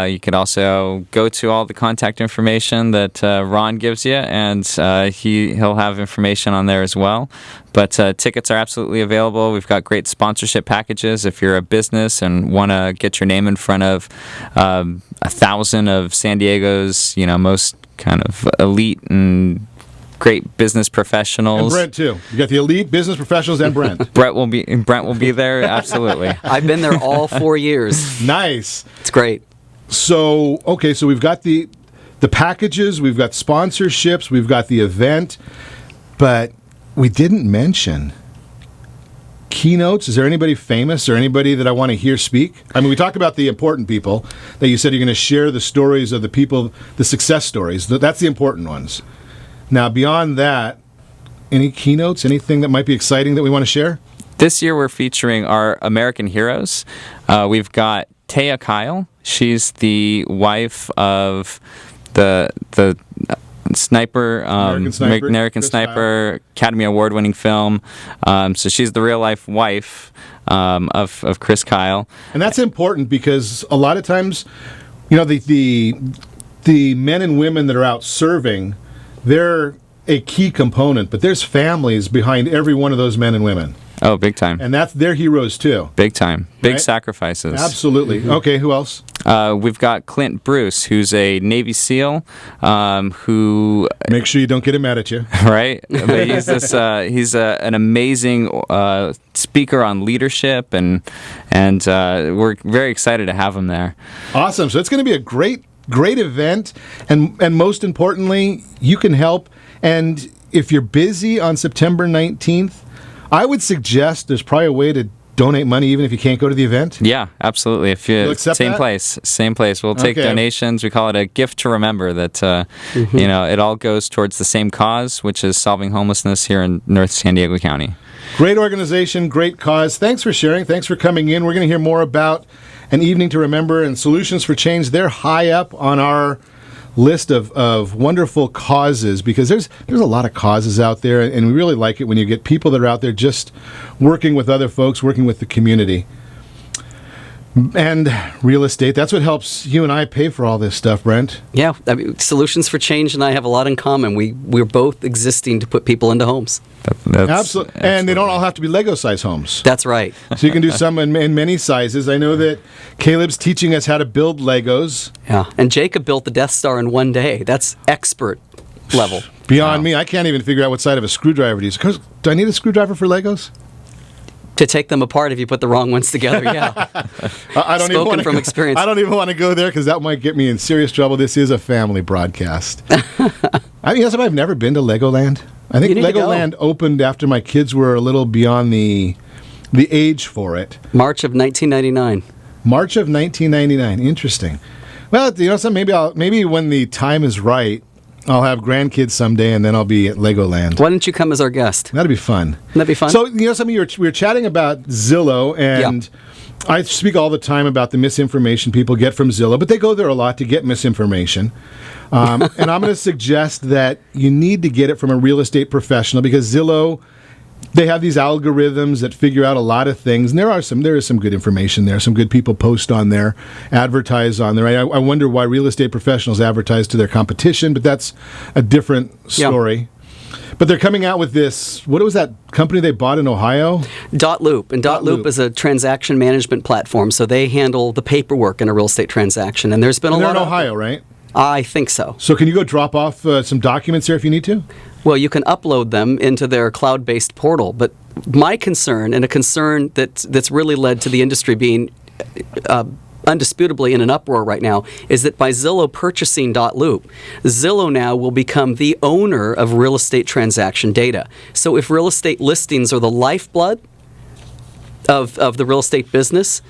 You could also go to all the contact information that Ron gives you, and he'll have information on there as well. But tickets are absolutely available. We've got great sponsorship packages if you're a business and want to get your name in front of 1,000 of San Diego's, most kind of elite and great business professionals. And Brent too. You got the elite business professionals and Brent. Brent will be there, absolutely. I've been there all 4 years. Nice. It's great. So we've got the packages, we've got sponsorships, we've got the event, but we didn't mention keynotes. Is there anybody famous or anybody that I want to hear speak? I mean, we talked about the important people that you said you're going to share the stories of the people, the success stories. That's the important ones. Now, beyond that, any keynotes, anything that might be exciting that we want to share? This year we're featuring our American heroes. We've got Taya Kyle. She's the wife of the sniper, American Sniper, Academy Award-winning film. So she's the real-life wife of Chris Kyle. And that's important because a lot of times, the men and women that are out serving, they're a key component, but there's families behind every one of those men and women. Oh, big time. And they're heroes too. Big time. Big Right? Sacrifices. Absolutely. Mm-hmm. Okay, who else? We've got Clint Bruce, who's a Navy SEAL, who... Make sure you don't get him mad at you. Right? But he's an amazing speaker on leadership, and we're very excited to have him there. Awesome. So it's going to be a great event, and most importantly, you can help. And if you're busy on September 19th, I would suggest there's probably a way to donate money even if you can't go to the event. Yeah, absolutely. If you same that? place. We'll take donations. We call it a gift to remember. That it all goes towards the same cause, which is solving homelessness here in North San Diego County. Great organization, great cause. Thanks for sharing. Thanks for coming in. We're going to hear more about An Evening to Remember and Solutions for Change. They're high up on our list of wonderful causes because there's a lot of causes out there, and we really like it when you get people that are out there just working with other folks, working with the community. And real estate, that's what helps you and I pay for all this stuff, Brent. Yeah, I mean, Solutions for Change and I have a lot in common. We're both existing to put people into homes. Absolutely. And they don't all have to be Lego-size homes. That's right. So you can do some in many sizes. I know that Caleb's teaching us how to build Legos. Yeah, and Jacob built the Death Star in one day. That's expert level. Beyond me, I can't even figure out what side of a screwdriver to use. Do I need a screwdriver for Legos? To take them apart if you put the wrong ones together, yeah. I don't Spoken from experience. I don't even want to go there because that might get me in serious trouble. This is a family broadcast. I've never been to Legoland. I think Legoland opened after my kids were a little beyond the age for it. March of 1999. March of 1999. Interesting. Well, maybe when the time is right, I'll have grandkids someday, and then I'll be at Legoland. Why don't you come as our guest? That'd be fun. Wouldn't that be fun? So, we were chatting about Zillow, and I speak all the time about the misinformation people get from Zillow, but they go there a lot to get misinformation. And I'm going to suggest that you need to get it from a real estate professional because Zillow, they have these algorithms that figure out a lot of things, and there is some good information there. Some good people post on there, advertise on there. I wonder why real estate professionals advertise to their competition, but that's a different story. But they're coming out with this, what was that company they bought in Ohio? Dotloop. And Dotloop is a transaction management platform, so they handle the paperwork in a real estate transaction. And there's been a lot in Ohio, right? I think so. So can you go drop off some documents there if you need to? Well, you can upload them into their cloud-based portal. But my concern, and a concern that's really led to the industry being undisputably in an uproar right now, is that by Zillow purchasing Dotloop, Zillow now will become the owner of real estate transaction data. So if real estate listings are the lifeblood of the real estate business,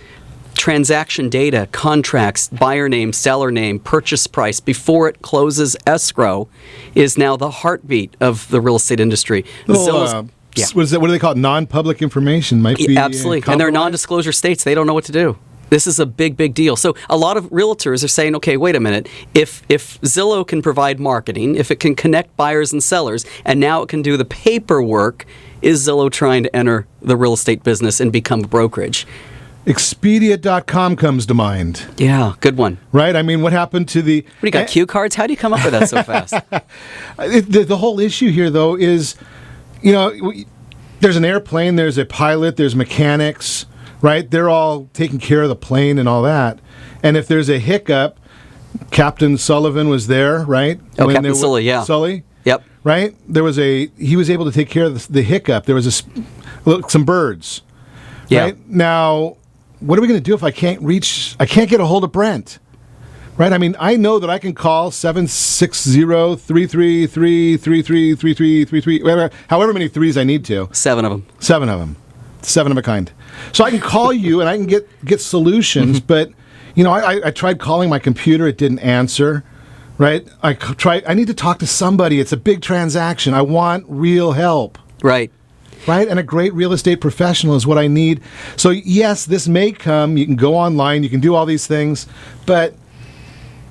transaction data, contracts, buyer name, seller name, purchase price before it closes escrow is now the heartbeat of the real estate industry. Yeah. What do they call it? Non-public information might be absolutely, and they're non-disclosure states. They don't know what to do. This is a big, big deal. So a lot of realtors are saying, okay, wait a minute. If Zillow can provide marketing, if it can connect buyers and sellers, and now it can do the paperwork, is Zillow trying to enter the real estate business and become a brokerage? Expedia.com comes to mind. Yeah, good one. Right? I mean, what happened to the... What, you got cue cards? How do you come up with that so fast? The whole issue here, though, is, there's an airplane, there's a pilot, there's mechanics, right? They're all taking care of the plane and all that. And if there's a hiccup, Captain Sullivan was there, right? Oh, Captain Sully, yeah. Sully? Yep. Right? He was able to take care of the hiccup. There was some birds. Yeah. Right? Now, what are we going to do if I can't get a hold of Brent? Right? I mean, I know that I can call 760-333-3333, however many threes I need to. 7 of them. 7 of them. 7 of a kind. So I can call you and I can get solutions, but, I tried calling my computer. It didn't answer. Right? I need to talk to somebody. It's a big transaction. I want real help. Right. Right? And a great real estate professional is what I need. So, yes, this may come. You can go online. You can do all these things. But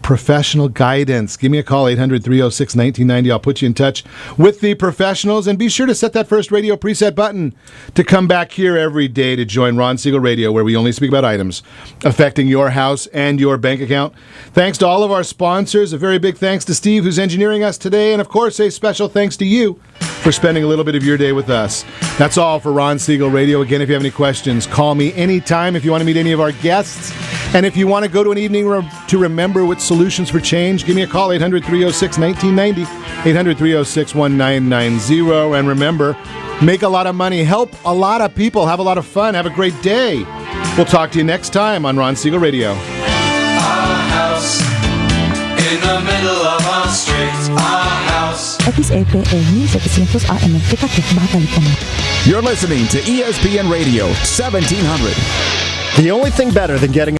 professional guidance. Give me a call, 800-306-1990. I'll put you in touch with the professionals. And be sure to set that first radio preset button to come back here every day to join Ron Siegel Radio, where we only speak about items affecting your house and your bank account. Thanks to all of our sponsors. A very big thanks to Steve, who's engineering us today. And, of course, a special thanks to you for spending a little bit of your day with us. That's all for Ron Siegel Radio. Again, if you have any questions, call me anytime if you want to meet any of our guests. And if you want to go to an evening to remember with Solutions for Change, give me a call, 800-306-1990, 800-306-1990. And remember, make a lot of money, help a lot of people, have a lot of fun, have a great day. We'll talk to you next time on Ron Siegel Radio. Our house in the middle of our street, our house. XAPA News 700 AM Tekatek Balikomot. You're listening to ESPN Radio 1700. The only thing better than getting